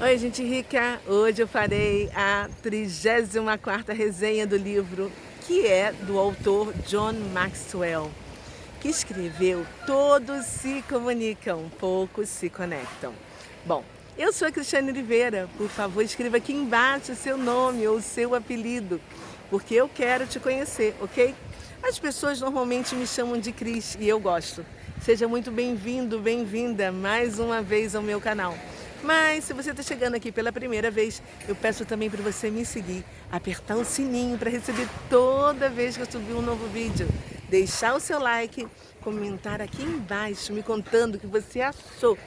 Oi, gente rica! Hoje eu farei a 34ª resenha do livro, que é do autor John Maxwell, que escreveu Todos se comunicam, poucos se conectam. Bom, eu sou a Cristiane Oliveira. Por favor, escreva aqui embaixo o seu nome ou o seu apelido, porque eu quero te conhecer, ok? As pessoas normalmente me chamam de Cris e eu gosto. Seja muito bem-vindo, bem-vinda mais uma vez ao meu canal. Mas se você está chegando aqui pela primeira vez, eu peço também para você me seguir, apertar o sininho para receber toda vez que eu subir um novo vídeo, deixar o seu like, comentar aqui embaixo me contando o que você achou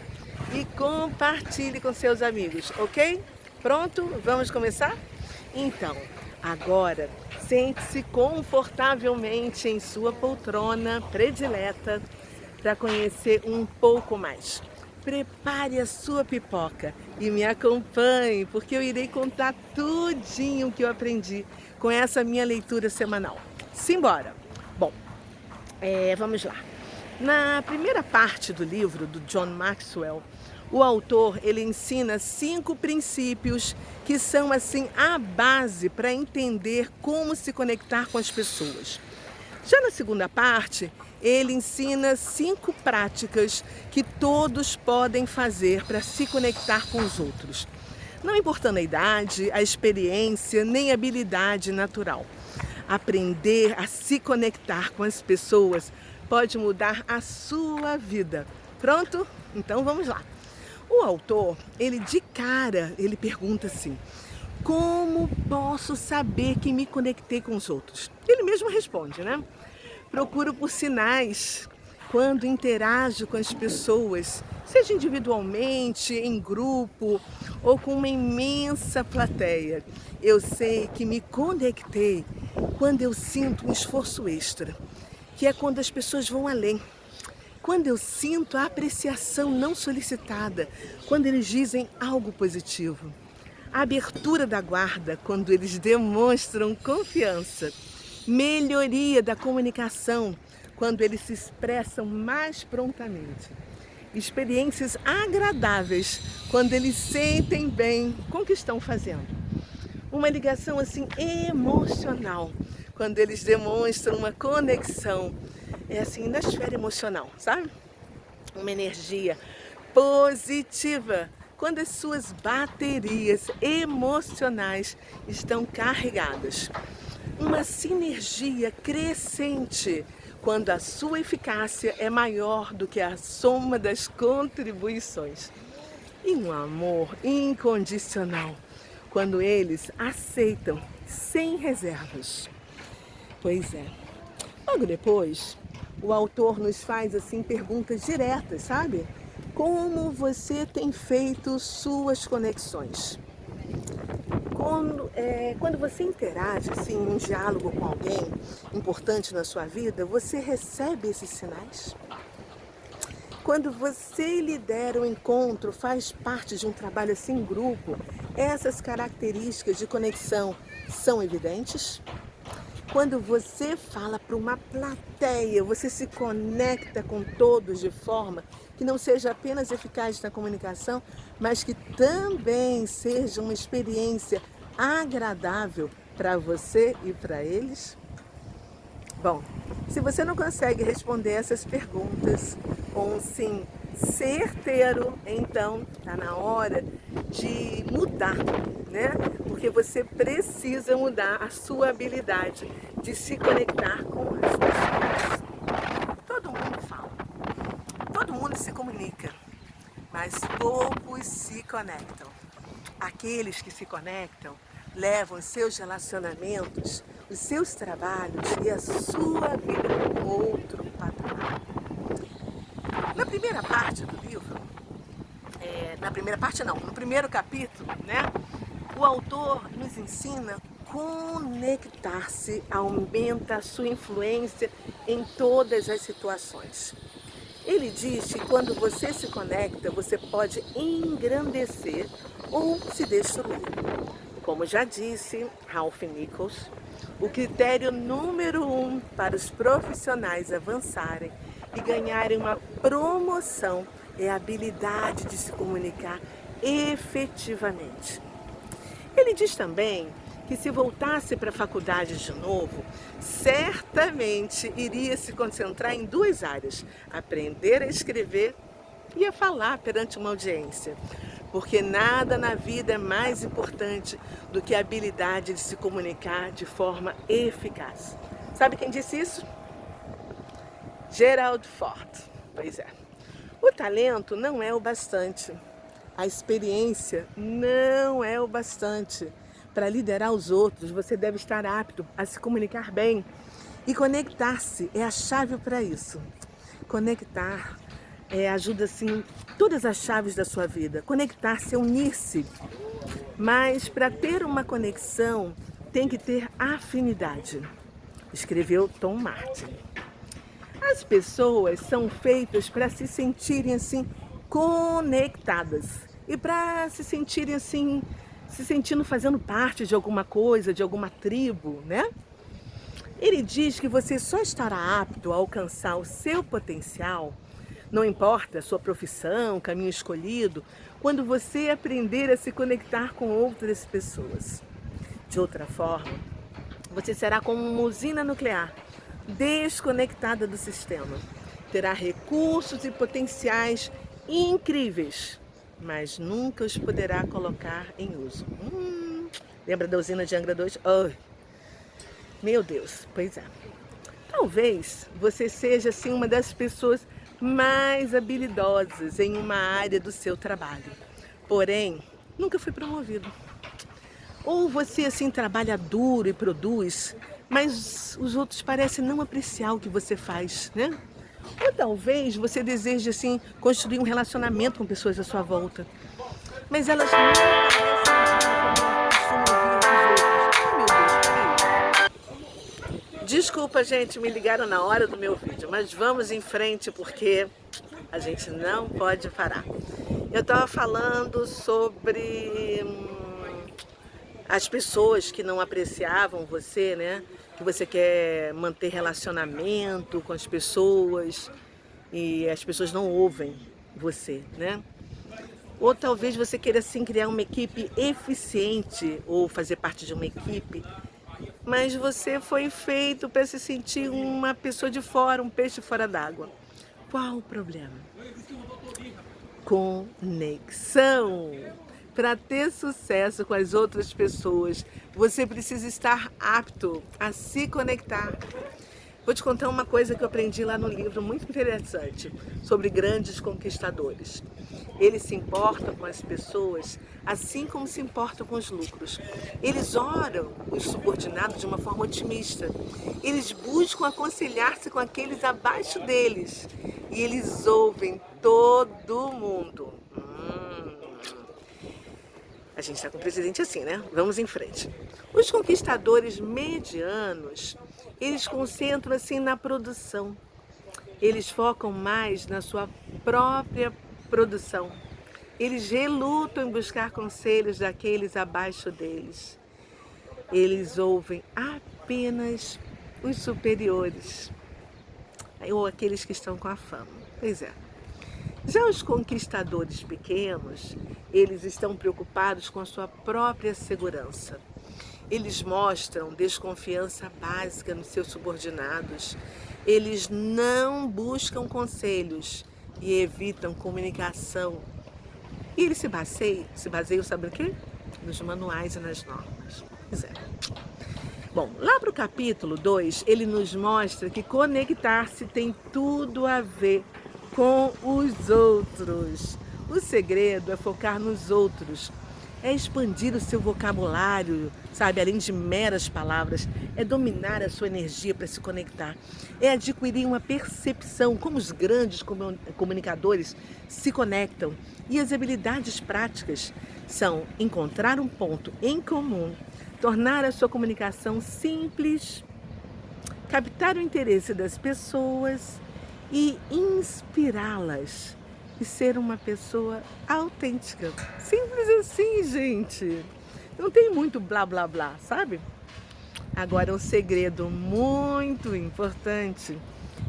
e compartilhe com seus amigos, ok? Pronto? Vamos começar? Então, agora sente-se confortavelmente em sua poltrona predileta para conhecer um pouco mais. Prepare a sua pipoca e me acompanhe, porque eu irei contar tudinho que eu aprendi com essa minha leitura semanal. Simbora! Bom, vamos lá. Na primeira parte do livro do John Maxwell, o autor ele ensina 5 princípios que são assim a base para entender como se conectar com as pessoas. Já na segunda parte, ele ensina 5 práticas que todos podem fazer para se conectar com os outros. Não importando a idade, a experiência, nem a habilidade natural. Aprender a se conectar com as pessoas pode mudar a sua vida. Pronto? Então vamos lá. O autor, ele pergunta assim: como posso saber que me conectei com os outros? Ele mesmo responde, né? Procuro por sinais quando interajo com as pessoas, seja individualmente, em grupo ou com uma imensa plateia. Eu sei que me conectei quando eu sinto um esforço extra, que é quando as pessoas vão além. Quando eu sinto a apreciação não solicitada, quando eles dizem algo positivo. A abertura da guarda, quando eles demonstram confiança. Melhoria da comunicação, quando eles se expressam mais prontamente. Experiências agradáveis, quando eles sentem bem com o que estão fazendo. Uma ligação assim emocional, quando eles demonstram uma conexão, assim, na esfera emocional, sabe? Uma energia positiva, quando as suas baterias emocionais estão carregadas. Uma sinergia crescente, quando a sua eficácia é maior do que a soma das contribuições. E um amor incondicional, quando eles aceitam sem reservas. Pois é. Logo depois, o autor nos faz assim perguntas diretas, sabe? Como você tem feito suas conexões? Quando você interage assim, em um diálogo com alguém importante na sua vida, você recebe esses sinais? Quando você lidera um encontro, faz parte de um trabalho assim em grupo, essas características de conexão são evidentes? Quando você fala para uma plateia, você se conecta com todos de forma que não seja apenas eficaz na comunicação, mas que também seja uma experiência agradável para você e para eles? Bom, se você não consegue responder essas perguntas com um sim certeiro, então está na hora de mudar, né? Porque você precisa mudar a sua habilidade de se conectar com as pessoas. Todo mundo fala, todo mundo se comunica, mas poucos se conectam. Aqueles que se conectam levam os seus relacionamentos, os seus trabalhos e a sua vida para outro patamar. Na primeira parte do livro, no primeiro capítulo, né, o autor nos ensina conectar-se, aumenta a sua influência em todas as situações. Ele diz que quando você se conecta, você pode engrandecer ou se destruir. Como já disse Ralph Nichols, o critério número 1 para os profissionais avançarem e ganharem uma promoção é a habilidade de se comunicar efetivamente. Ele diz também que se voltasse para a faculdade de novo, certamente iria se concentrar em duas áreas: aprender a escrever e a falar perante uma audiência. Porque nada na vida é mais importante do que a habilidade de se comunicar de forma eficaz. Sabe quem disse isso? Gerald Ford. Pois é. O talento não é o bastante. A experiência não é o bastante. Para liderar os outros, você deve estar apto a se comunicar bem. E conectar-se é a chave para isso. Conectar ajuda, assim, todas as chaves da sua vida. Conectar-se é unir-se. Mas para ter uma conexão, tem que ter afinidade. Escreveu Tom Martin. As pessoas são feitas para se sentirem assim conectadas e para se sentirem assim, se sentindo fazendo parte de alguma coisa, de alguma tribo, né? Ele diz que você só estará apto a alcançar o seu potencial, não importa a sua profissão, o caminho escolhido, quando você aprender a se conectar com outras pessoas. De outra forma, você será como uma usina nuclear, desconectada do sistema. Terá recursos e potenciais incríveis, mas nunca os poderá colocar em uso. Lembra da usina de Angra 2? Oh, meu Deus, pois é. Talvez você seja assim uma das pessoas mais habilidosas em uma área do seu trabalho, porém nunca foi promovido. Ou você assim trabalha duro e produz, mas os outros parecem não apreciar o que você faz, né? Ou talvez você deseje assim construir um relacionamento com pessoas à sua volta, mas elas não parecem ouvir como costumam ouvir os outros. Oh, meu Deus, desculpa, gente, me ligaram na hora do meu vídeo, mas vamos em frente porque a gente não pode parar. Eu estava falando sobre as pessoas que não apreciavam você, né? Que você quer manter relacionamento com as pessoas e as pessoas não ouvem você, né? Ou talvez você queira assim criar uma equipe eficiente ou fazer parte de uma equipe, mas você foi feito para se sentir uma pessoa de fora, um peixe fora d'água. Qual o problema? Conexão. Para ter sucesso com as outras pessoas, você precisa estar apto a se conectar. Vou te contar uma coisa que eu aprendi lá no livro, muito interessante, sobre grandes conquistadores. Eles se importam com as pessoas assim como se importam com os lucros. Eles oram os subordinados de uma forma otimista. Eles buscam aconselhar-se com aqueles abaixo deles. E eles ouvem todo mundo. A gente está com o presidente assim, né? Vamos em frente. Os conquistadores medianos, eles concentram assim na produção. Eles focam mais na sua própria produção. Eles relutam em buscar conselhos daqueles abaixo deles. Eles ouvem apenas os superiores, ou aqueles que estão com a fama. Pois é. Já os conquistadores pequenos, eles estão preocupados com a sua própria segurança. Eles mostram desconfiança básica nos seus subordinados. Eles não buscam conselhos e evitam comunicação. E eles se baseiam, sabe o quê? Nos manuais e nas normas. Pois é. Bom, lá para o capítulo 2, ele nos mostra que conectar-se tem tudo a ver com os outros. O segredo é focar nos outros, é expandir o seu vocabulário, sabe, além de meras palavras, é dominar a sua energia para se conectar, é adquirir uma percepção como os grandes comunicadores se conectam. E as habilidades práticas são encontrar um ponto em comum, tornar a sua comunicação simples, captar o interesse das pessoas e inspirá-las e ser uma pessoa autêntica. Simples assim, gente. Não tem muito blá blá blá, sabe? Agora, um segredo muito importante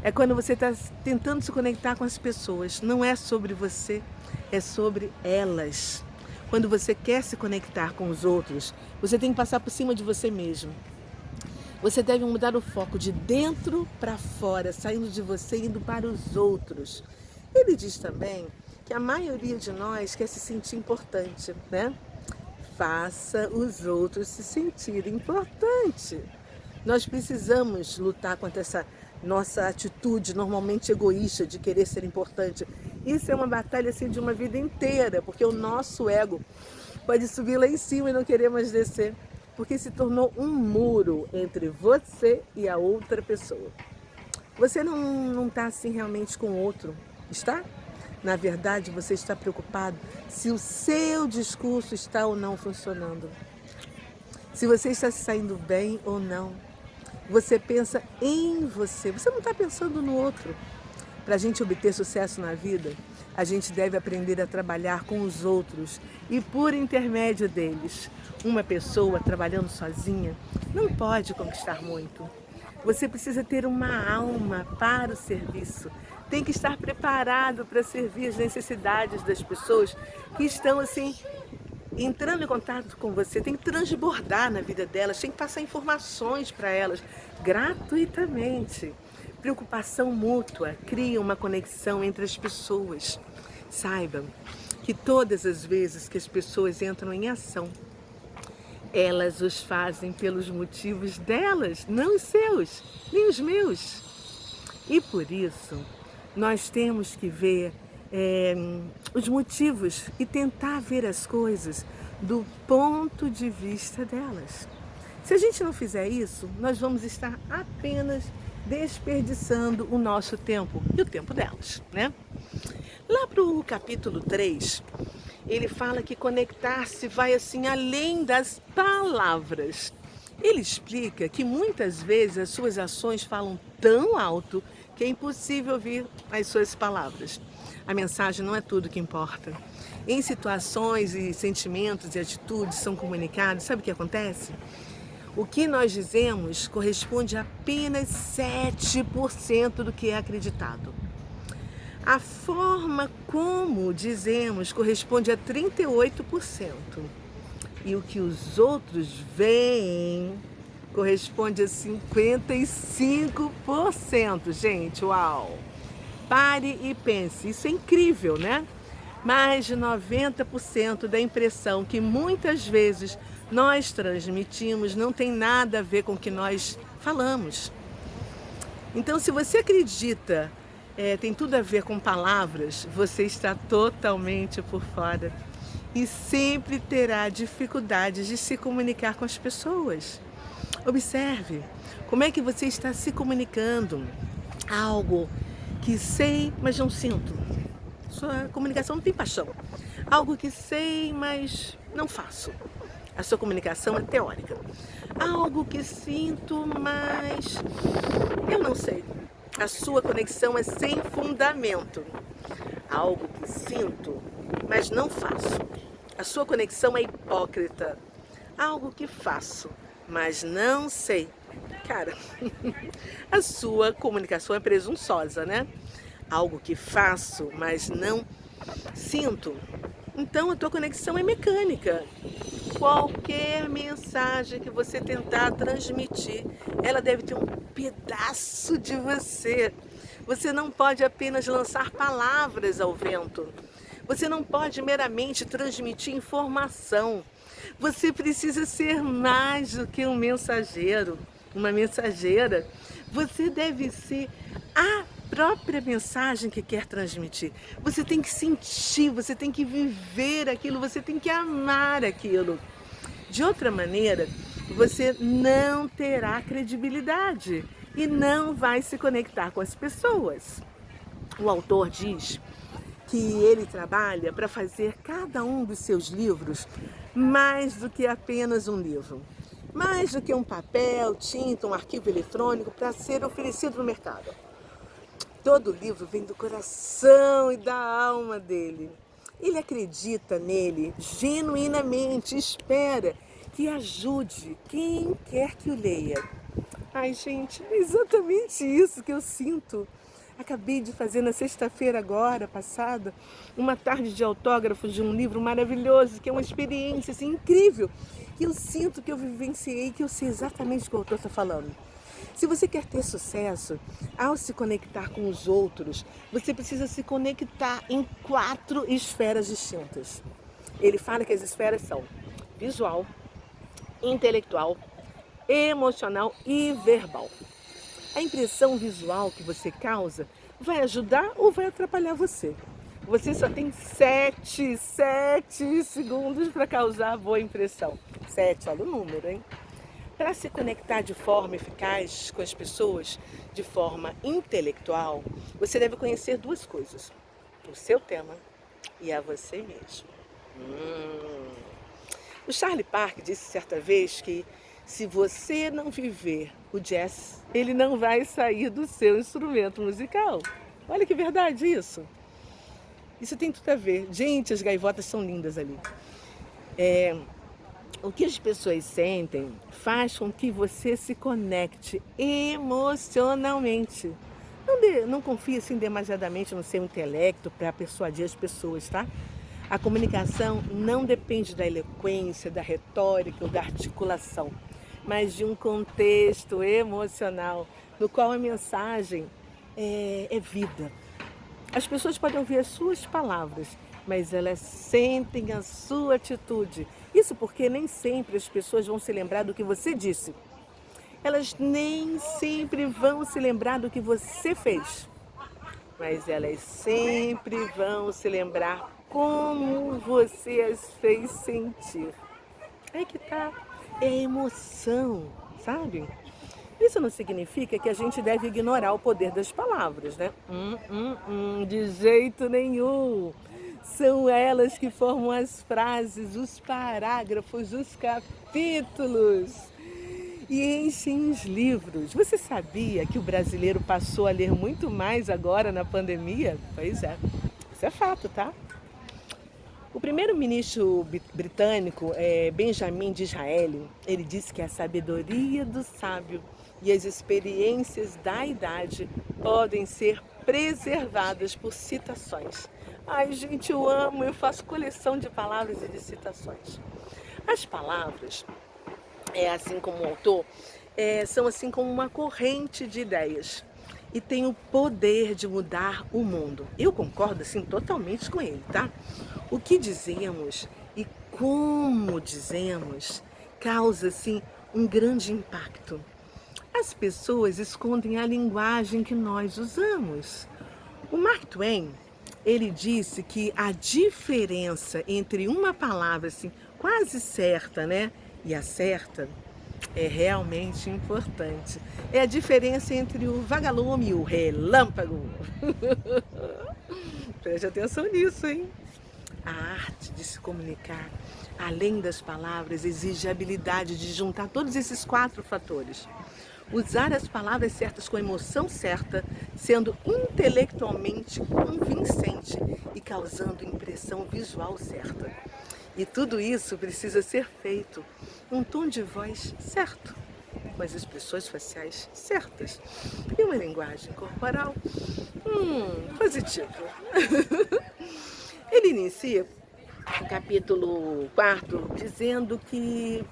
é quando você está tentando se conectar com as pessoas. Não é sobre você, é sobre elas. quando você quer se conectar com os outros, você tem que passar por cima de você mesmo. Você deve mudar o foco de dentro para fora, saindo de você e indo para os outros. Ele diz também que a maioria de nós quer se sentir importante, né? Faça os outros se sentirem importante. Nós precisamos lutar contra essa nossa atitude normalmente egoísta de querer ser importante. Isso é uma batalha assim de uma vida inteira, porque o nosso ego pode subir lá em cima e não querer mais descer, porque se tornou um muro entre você e a outra pessoa. Você não está assim realmente com o outro, está? Na verdade, você está preocupado se o seu discurso está ou não funcionando. Se você está se saindo bem ou não. Você pensa em você, você não está pensando no outro. Para a gente obter sucesso na vida, a gente deve aprender a trabalhar com os outros e por intermédio deles. Uma pessoa trabalhando sozinha não pode conquistar muito. Você precisa ter uma alma para o serviço. Tem que estar preparado para servir as necessidades das pessoas que estão assim entrando em contato com você. Tem que transbordar na vida delas, tem que passar informações para elas gratuitamente. Preocupação mútua cria uma conexão entre as pessoas. Saiba que todas as vezes que as pessoas entram em ação, elas os fazem pelos motivos delas, não os seus, nem os meus. E por isso, nós temos que ver os motivos e tentar ver as coisas do ponto de vista delas. Se a gente não fizer isso, nós vamos estar apenas desperdiçando o nosso tempo e o tempo delas, né? Lá para o capítulo 3, ele fala que conectar-se vai assim além das palavras. Ele explica que muitas vezes as suas ações falam tão alto que é impossível ouvir as suas palavras. A mensagem não é tudo que importa. Em situações e sentimentos e atitudes são comunicados, sabe o que acontece? O que nós dizemos corresponde a apenas 7% do que é acreditado. A forma como dizemos corresponde a 38%. E o que os outros veem corresponde a 55%. Gente, uau! Pare e pense, isso é incrível, né? Mais de 90% da impressão que muitas vezes nós transmitimos não tem nada a ver com o que nós falamos. Então, se você acredita tem tudo a ver com palavras, você está totalmente por fora e sempre terá dificuldades de se comunicar com as pessoas. Observe como é que você está se comunicando. Algo que sei, mas não sinto. Sua comunicação não tem paixão. Algo que sei, mas não faço. A sua comunicação é teórica. Algo que sinto, mas eu não sei. A sua conexão é sem fundamento. Algo que sinto, mas não faço. A sua conexão é hipócrita. Algo que faço, mas não sei. Cara, a sua comunicação é presunçosa, né? Algo que faço, mas não sinto. Então a tua conexão é mecânica. Qualquer mensagem que você tentar transmitir, ela deve ter um pedaço de você. Você não pode apenas lançar palavras ao vento. Você não pode meramente transmitir informação. Você precisa ser mais do que um mensageiro, uma mensageira. Você deve ser a própria mensagem que quer transmitir. Você tem que sentir, você tem que viver aquilo, você tem que amar aquilo. De outra maneira, você não terá credibilidade e não vai se conectar com as pessoas. O autor diz que ele trabalha para fazer cada um dos seus livros mais do que apenas um livro. Mais do que um papel, tinta, um arquivo eletrônico para ser oferecido no mercado. Todo livro vem do coração e da alma dele. Ele acredita nele genuinamente, espera que ajude quem quer que o leia. Ai, gente, é exatamente isso que eu sinto. Acabei de fazer na sexta-feira agora, passada, uma tarde de autógrafos de um livro maravilhoso, que é uma experiência assim, incrível, que eu sinto que eu vivenciei, que eu sei exatamente o que o autor está falando. Se você quer ter sucesso, ao se conectar com os outros, você precisa se conectar em 4 esferas distintas. Ele fala que as esferas são visual, intelectual, emocional e verbal. A impressão visual que você causa vai ajudar ou vai atrapalhar você. Você só tem 7 segundos para causar boa impressão. 7, olha o número, hein? Para se conectar de forma eficaz com as pessoas, de forma intelectual, você deve conhecer 2 coisas: o seu tema e a você mesmo. O Charlie Parker disse certa vez que se você não viver o jazz, ele não vai sair do seu instrumento musical. Olha que verdade isso. Isso tem tudo a ver. Gente, as gaivotas são lindas ali. O que as pessoas sentem faz com que você se conecte emocionalmente. Não confie assim demasiadamente no seu intelecto para persuadir as pessoas, tá? A comunicação não depende da eloquência, da retórica ou da articulação, mas de um contexto emocional no qual a mensagem é vida. As pessoas podem ouvir as suas palavras, mas elas sentem a sua atitude. Isso porque nem sempre as pessoas vão se lembrar do que você disse. Elas nem sempre vão se lembrar do que você fez, mas elas sempre vão se lembrar como você as fez sentir. Aí que tá, é emoção, sabe? Isso não significa que a gente deve ignorar o poder das palavras, né? De jeito nenhum. São elas que formam as frases, os parágrafos, os capítulos e enchem os livros. Você sabia que o brasileiro passou a ler muito mais agora na pandemia? Pois é, isso é fato, tá? O primeiro-ministro britânico, Benjamin Disraeli, ele disse que a sabedoria do sábio e as experiências da idade podem ser preservadas por citações. Ai, gente, eu amo, eu faço coleção de palavras e de citações. As palavras, assim como o autor, são assim como uma corrente de ideias e tem o poder de mudar o mundo. Eu concordo assim totalmente com ele, tá? O que dizemos e como dizemos causa assim um grande impacto. As pessoas escondem a linguagem que nós usamos. O Mark Twain, ele disse que a diferença entre uma palavra assim quase certa, né, e a certa é realmente importante. É a diferença entre o vagalume e o relâmpago. Preste atenção nisso, hein? A arte de se comunicar, além das palavras, exige a habilidade de juntar todos esses 4 fatores. Usar as palavras certas com a emoção certa, sendo intelectualmente convincente e causando impressão visual certa. E tudo isso precisa ser feito num tom de voz certo, com as expressões faciais certas e uma linguagem corporal positiva. Ele inicia o capítulo 4 dizendo que...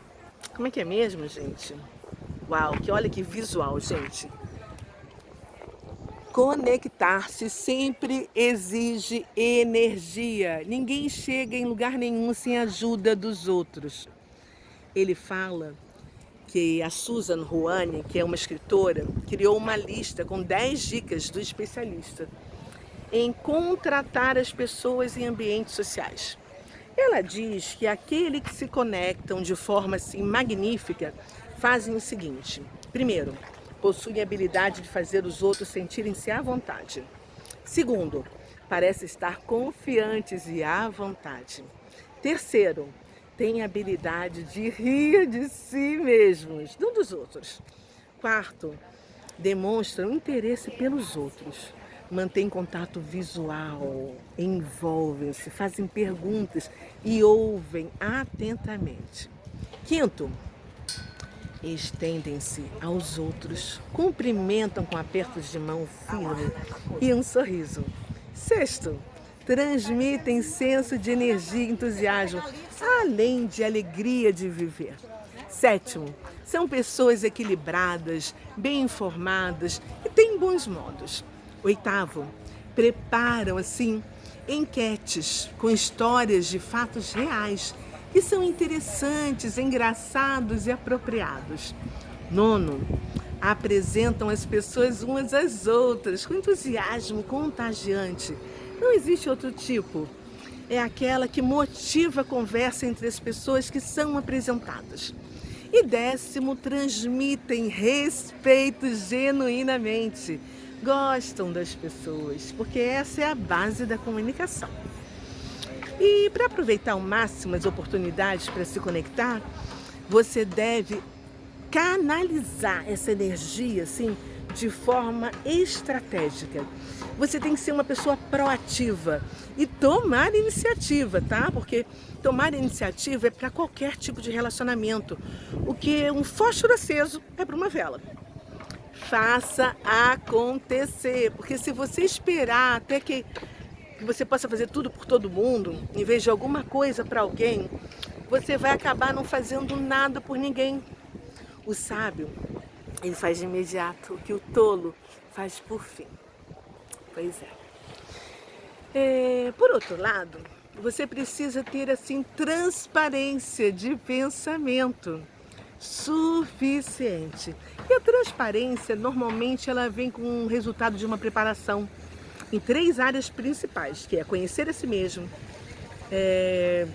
Como é que é mesmo, gente? Uau, que olha que visual, gente. Conectar-se sempre exige energia. Ninguém chega em lugar nenhum sem a ajuda dos outros. Ele fala que a Susan Ruane, que é uma escritora, criou uma lista com 10 dicas do especialista em contratar as pessoas em ambientes sociais. Ela diz que aqueles que se conectam de forma assim magnífica fazem o seguinte: primeiro, possuem a habilidade de fazer os outros sentirem-se à vontade. Segundo, parecem estar confiantes e à vontade. Terceiro, têm a habilidade de rir de si mesmos, não dos outros. Quarto, demonstram interesse pelos outros. Mantêm contato visual, envolvem-se, fazem perguntas e ouvem atentamente. Quinto, Estendem-se aos outros, cumprimentam com apertos de mão firme e um sorriso. Sexto, transmitem senso de energia e entusiasmo, além de alegria de viver. Sétimo, são pessoas equilibradas, bem informadas e têm bons modos. Oitavo, preparam assim enquetes com histórias de fatos reais que são interessantes, engraçados e apropriados. Nono, apresentam as pessoas umas às outras com entusiasmo contagiante. Não existe outro tipo. É aquela que motiva a conversa entre as pessoas que são apresentadas. E décimo, transmitem respeito genuinamente. Gostam das pessoas, porque essa é a base da comunicação. E para aproveitar ao máximo as oportunidades para se conectar, você deve canalizar essa energia assim, de forma estratégica. Você tem que ser uma pessoa proativa e tomar iniciativa, tá? Porque tomar iniciativa é para qualquer tipo de relacionamento. O que um fósforo aceso é para uma vela. Faça acontecer, porque se você esperar até que você possa fazer tudo por todo mundo, em vez de alguma coisa para alguém, você vai acabar não fazendo nada por ninguém. O sábio, ele faz de imediato o que o tolo faz por fim. Pois é. Por outro lado, você precisa ter assim transparência de pensamento suficiente. E a transparência, normalmente, ela vem com o resultado de uma preparação em 3 áreas principais, que é conhecer a si mesmo,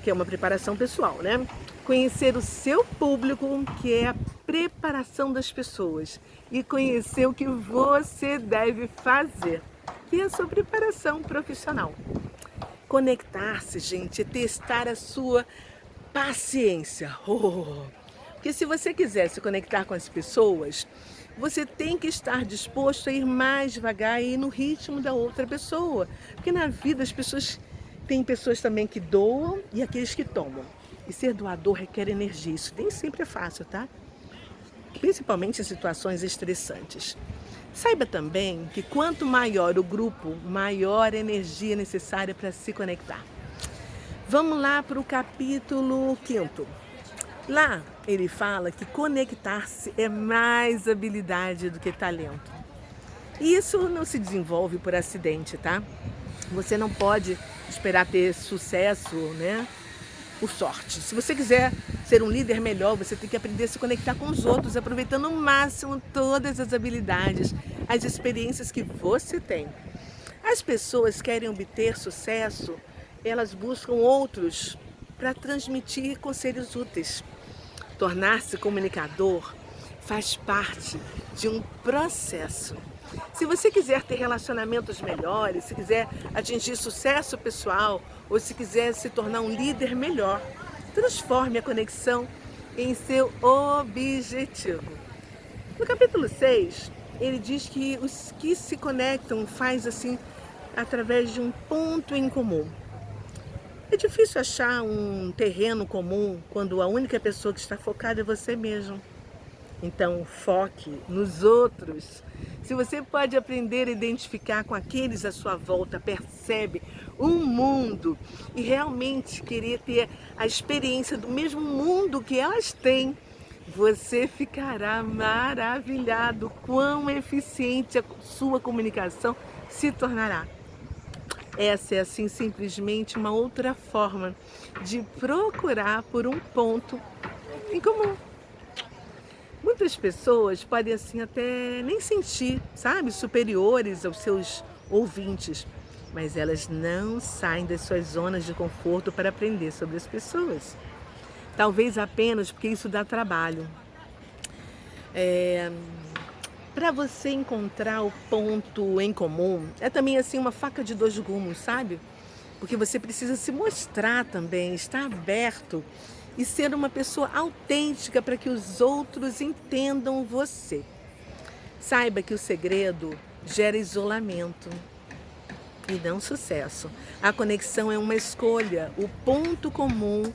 que é uma preparação pessoal, né? Conhecer o seu público, que é a preparação das pessoas, e conhecer o que você deve fazer, que é a sua preparação profissional. Conectar-se, gente, é testar a sua paciência. Porque se você quiser se conectar com as pessoas, você tem que estar disposto a ir mais devagar e ir no ritmo da outra pessoa. Porque na vida as pessoas tem pessoas também que doam e aqueles que tomam. E ser doador requer energia. Isso nem sempre é fácil, tá? Principalmente em situações estressantes. Saiba também que quanto maior o grupo, maior a energia necessária para se conectar. Vamos lá para o capítulo 5º. Lá ele fala que conectar-se é mais habilidade do que talento. E isso não se desenvolve por acidente, tá? Você não pode esperar ter sucesso, né? Por sorte. Se você quiser ser um líder melhor, você tem que aprender a se conectar com os outros, aproveitando ao máximo todas as habilidades, as experiências que você tem. As pessoas querem obter sucesso, elas buscam outros para transmitir conselhos úteis. Tornar-se comunicador faz parte de um processo. Se você quiser ter relacionamentos melhores, se quiser atingir sucesso pessoal ou se quiser se tornar um líder melhor, transforme a conexão em seu objetivo. No capítulo 6, ele diz que os que se conectam faz assim através de um ponto em comum. É difícil achar um terreno comum quando a única pessoa que está focada é você mesmo. Então, foque nos outros. Se você pode aprender a identificar com aqueles à sua volta, percebe um mundo e realmente querer ter a experiência do mesmo mundo que elas têm, você ficará maravilhado quão eficiente a sua comunicação se tornará. Essa é assim simplesmente uma outra forma de procurar por um ponto em comum. Muitas pessoas podem assim até nem sentir, sabe, superiores aos seus ouvintes, mas elas não saem das suas zonas de conforto para aprender sobre as pessoas. Talvez apenas porque isso dá trabalho. Para você encontrar o ponto em comum, é também assim uma faca de 2 gumes, sabe? Porque você precisa se mostrar também, estar aberto e ser uma pessoa autêntica para que os outros entendam você. Saiba que o segredo gera isolamento e não sucesso. A conexão é uma escolha, o ponto comum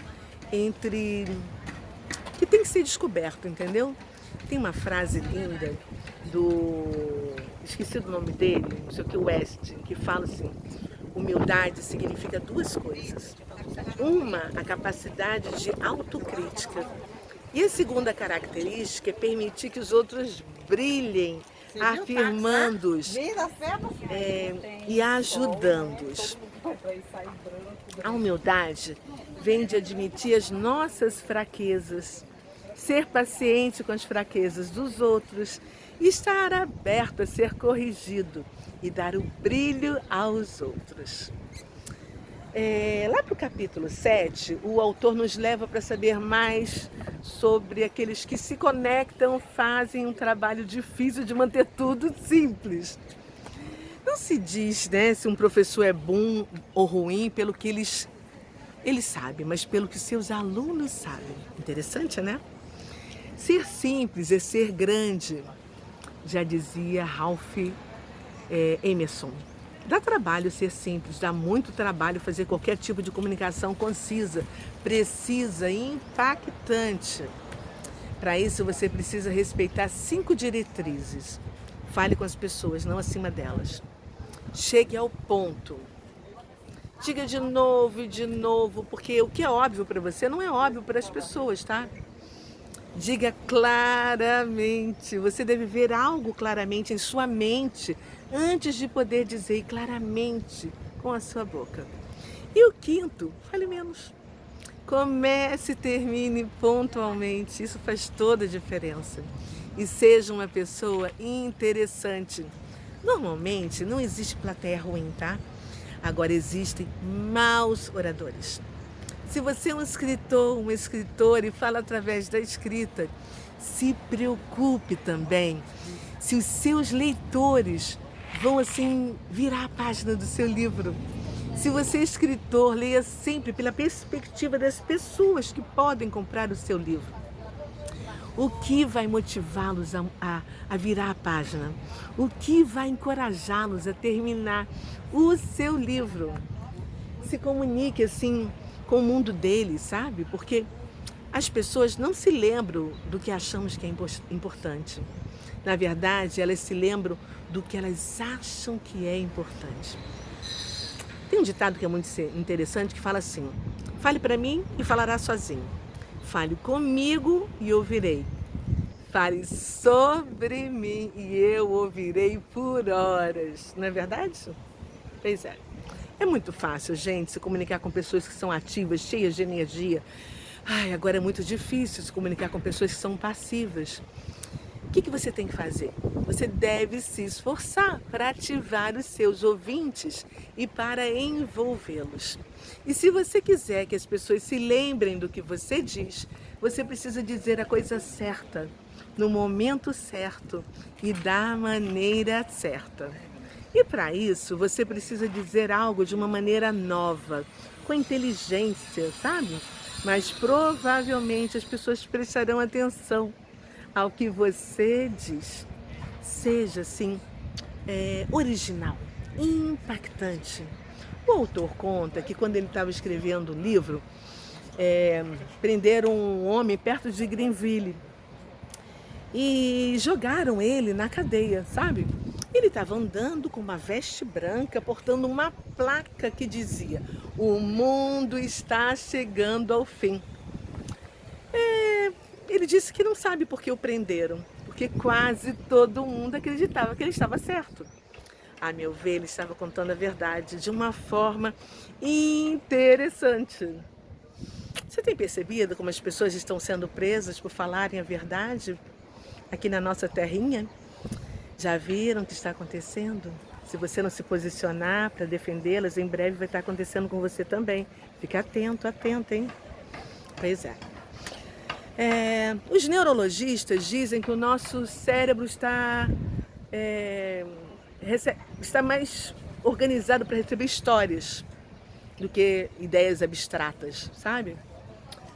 entre que tem que ser descoberto, entendeu? Tem uma frase linda do... esqueci do nome dele, não sei o que, West, que fala assim: humildade significa duas coisas. Uma, a capacidade de autocrítica. E a segunda característica é permitir que os outros brilhem, afirmando-os e ajudando-os. A humildade vem de admitir as nossas fraquezas, ser paciente com as fraquezas dos outros, estar aberto a ser corrigido e dar o brilho aos outros. Lá para o capítulo 7, o autor nos leva para saber mais sobre aqueles que se conectam, fazem um trabalho difícil de manter tudo simples. Não se diz, né, se um professor é bom ou ruim pelo que ele sabe, mas pelo que seus alunos sabem. Interessante, né? Ser simples é ser grande, já dizia Ralph Emerson. Dá trabalho ser simples, dá muito trabalho fazer qualquer tipo de comunicação concisa, precisa e impactante. Para isso você precisa respeitar 5 diretrizes. Fale com as pessoas, não acima delas. Chegue ao ponto. Diga de novo e de novo, porque o que é óbvio para você não é óbvio para as pessoas, tá? Diga claramente. Você deve ver algo claramente em sua mente antes de poder dizer claramente com a sua boca. E o quinto, fale menos. Comece e termine pontualmente. Isso faz toda a diferença. E seja uma pessoa interessante. Normalmente não existe plateia ruim, tá? Agora existem maus oradores. Se você é um escritor, uma escritora e fala através da escrita, se preocupe também se os seus leitores vão assim virar a página do seu livro. Se você é escritor, leia sempre pela perspectiva das pessoas que podem comprar o seu livro. O que vai motivá-los a virar a página? O que vai encorajá-los a terminar o seu livro? Se comunique assim com o mundo deles, sabe? Porque as pessoas não se lembram do que achamos que é importante. Na verdade, elas se lembram do que elas acham que é importante. Tem um ditado que é muito interessante que fala assim: fale para mim e falará sozinho. Fale comigo e ouvirei. Fale sobre mim e eu ouvirei por horas. Não é verdade? Pois é. É muito fácil, gente, se comunicar com pessoas que são ativas, cheias de energia. Agora é muito difícil se comunicar com pessoas que são passivas. O que você tem que fazer? Você deve se esforçar para ativar os seus ouvintes e para envolvê-los. E se você quiser que as pessoas se lembrem do que você diz, você precisa dizer a coisa certa, no momento certo e da maneira certa. E para isso, você precisa dizer algo de uma maneira nova, com inteligência, sabe? Mas provavelmente as pessoas prestarão atenção ao que você diz. Seja assim, original, impactante. O autor conta que quando ele estava escrevendo o livro, prenderam um homem perto de Greenville e jogaram ele na cadeia, sabe? Ele estava andando com uma veste branca, portando uma placa que dizia: o mundo está chegando ao fim. Ele disse que não sabe por que o prenderam, porque quase todo mundo acreditava que ele estava certo. A meu ver, ele estava contando a verdade de uma forma interessante. Você tem percebido como as pessoas estão sendo presas por falarem a verdade aqui na nossa terrinha? Já viram o que está acontecendo? Se você não se posicionar para defendê-las, em breve vai estar acontecendo com você também. Fique atento, atenta, hein? Pois é. Os neurologistas dizem que o nosso cérebro está mais organizado para receber histórias do que ideias abstratas, sabe?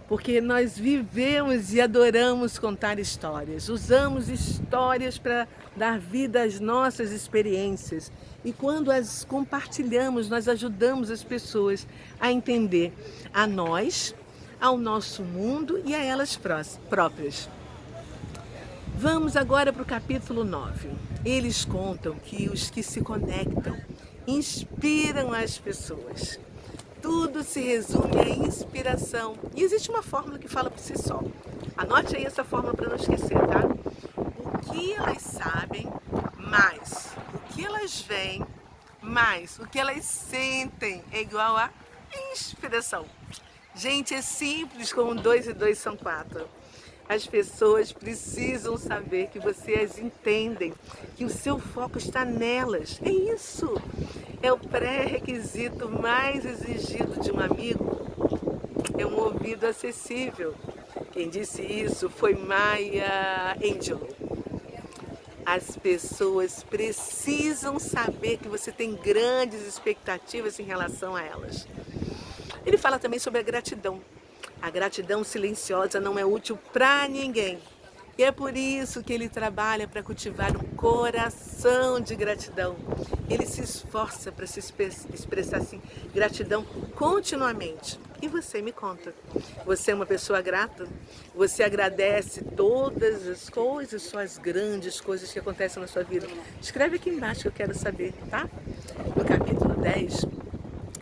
Porque nós vivemos e adoramos contar histórias. Usamos histórias para dar vida às nossas experiências. E quando as compartilhamos, nós ajudamos as pessoas a entender a nós, ao nosso mundo e a elas próprias. Vamos agora para o capítulo 9. Eles contam que os que se conectam inspiram as pessoas. Tudo se resume à inspiração. E existe uma fórmula que fala por si só. Anote aí essa fórmula para não esquecer, tá? O que elas sabem, mais o que elas veem, mais o que elas sentem é igual a inspiração. Gente, é simples como 2 e 2 são 4. As pessoas precisam saber que você as entendem, que o seu foco está nelas. É isso. É o pré-requisito mais exigido de um amigo. É um ouvido acessível. Quem disse isso foi Maya Angelou. As pessoas precisam saber que você tem grandes expectativas em relação a elas. Ele fala também sobre a gratidão. A gratidão silenciosa não é útil para ninguém. E é por isso que ele trabalha para cultivar um coração de gratidão. Ele se esforça para se expressar assim, gratidão continuamente. E você me conta, você é uma pessoa grata? Você agradece todas as coisas, só as grandes coisas que acontecem na sua vida? Escreve aqui embaixo que eu quero saber, tá? No capítulo 10,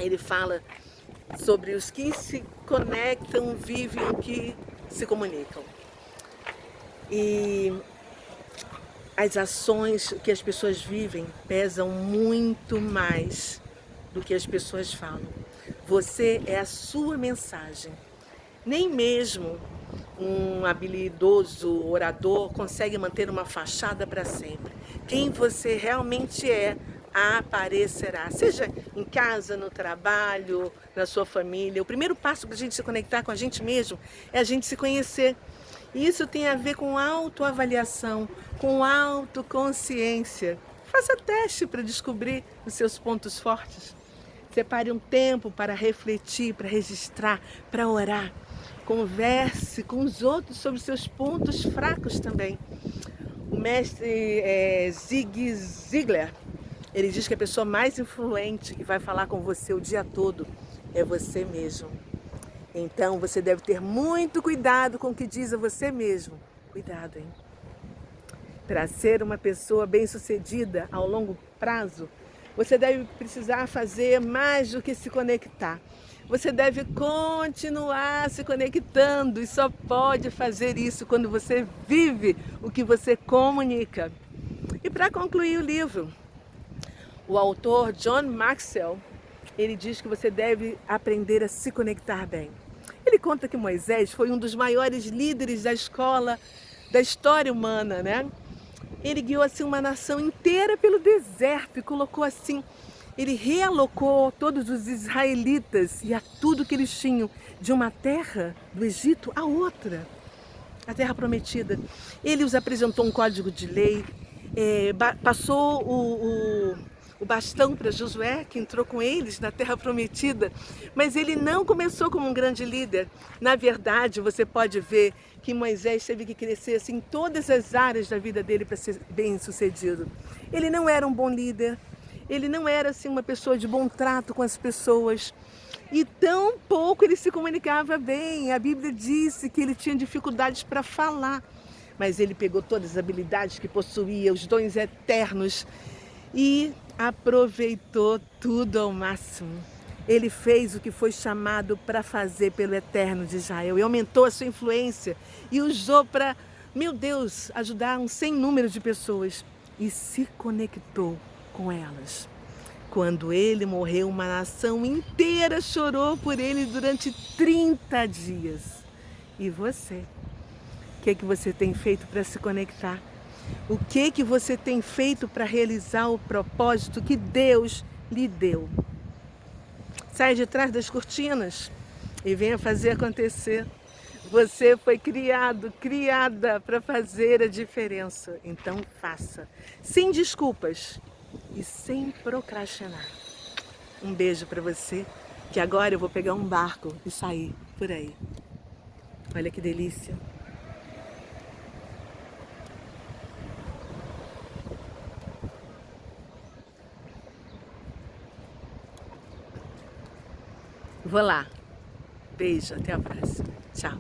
ele fala sobre os que se conectam, vivem o que se comunicam. E as ações que as pessoas vivem pesam muito mais do que as pessoas falam. Você é a sua mensagem. Nem mesmo um habilidoso orador consegue manter uma fachada para sempre. Quem você realmente é aparecerá, seja em casa, no trabalho, na sua família. O primeiro passo para a gente se conectar com a gente mesmo é a gente se conhecer. E isso tem a ver com autoavaliação, com autoconsciência. Faça teste para descobrir os seus pontos fortes. Separe um tempo para refletir, para registrar, para orar. Converse com os outros sobre seus pontos fracos também. O mestre Zig Ziglar, ele diz que a pessoa mais influente que vai falar com você o dia todo é você mesmo. Então você deve ter muito cuidado com o que diz a você mesmo. Cuidado, hein? Para ser uma pessoa bem-sucedida ao longo prazo, você deve precisar fazer mais do que se conectar. Você deve continuar se conectando e só pode fazer isso quando você vive o que você comunica. E para concluir o livro, o autor John Maxwell, ele diz que você deve aprender a se conectar bem. Ele conta que Moisés foi um dos maiores líderes da história humana, né? Ele guiou assim uma nação inteira pelo deserto e colocou assim, ele realocou todos os israelitas e a tudo que eles tinham de uma terra do Egito a outra, a terra prometida. Ele os apresentou um código de lei, passou o bastão para Josué, que entrou com eles na terra prometida, mas ele não começou como um grande líder. Na verdade, você pode ver que Moisés teve que crescer assim, em todas as áreas da vida dele para ser bem sucedido. Ele não era um bom líder, ele não era assim, uma pessoa de bom trato com as pessoas, e tão pouco ele se comunicava bem. A Bíblia disse que ele tinha dificuldades para falar, mas ele pegou todas as habilidades que possuía, os dons eternos, e aproveitou tudo ao máximo. Ele fez o que foi chamado para fazer pelo Eterno de Israel e aumentou a sua influência e usou para, meu Deus, ajudar um sem número de pessoas e se conectou com elas. Quando ele morreu, uma nação inteira chorou por ele durante 30 dias. E você? O que você tem feito para se conectar? O que você tem feito para realizar o propósito que Deus lhe deu? Sai de trás das cortinas e venha fazer acontecer. Você foi criada para fazer a diferença. Então faça, sem desculpas e sem procrastinar. Um beijo para você, que agora eu vou pegar um barco e sair por aí. Olha que delícia. Vou lá. Beijo, até a próxima. Tchau.